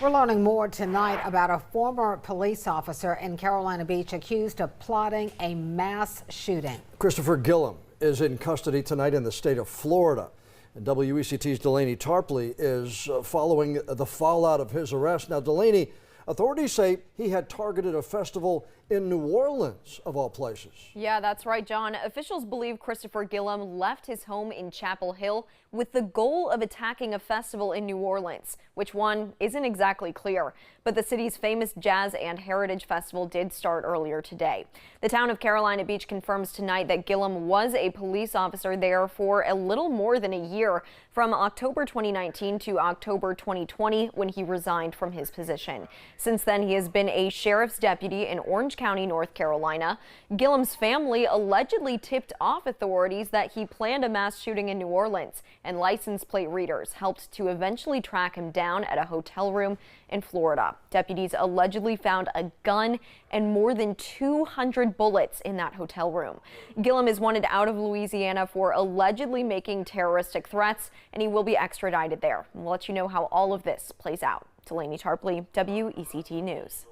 We're learning more tonight about a former police officer in Carolina Beach accused of plotting a mass shooting. Christopher Gillum is in custody tonight in the state of Florida. And WECT's Delaney Tarpley is following the fallout of his arrest. Now, Delaney, authorities say he had targeted a festival in New Orleans, of all places. Yeah, that's right, John. Officials believe Christopher Gillum left his home in Chapel Hill with the goal of attacking a festival in New Orleans. Which one isn't exactly clear, but the city's famous Jazz and Heritage Festival did start earlier today. The town of Carolina Beach confirms tonight that Gillum was a police officer there for a little more than a year, from October 2019 to October 2020, when he resigned from his position. Since then, he has been a sheriff's deputy in Orange County, North Carolina. Gillum's family allegedly tipped off authorities that he planned a mass shooting in New Orleans, and license plate readers helped to eventually track him down at a hotel room in Florida. Deputies allegedly found a gun and more than 200 bullets in that hotel room. Gillum is wanted out of Louisiana for allegedly making terroristic threats, and he will be extradited there. We'll let you know how all of this plays out. Delaney Tarpley, WECT News.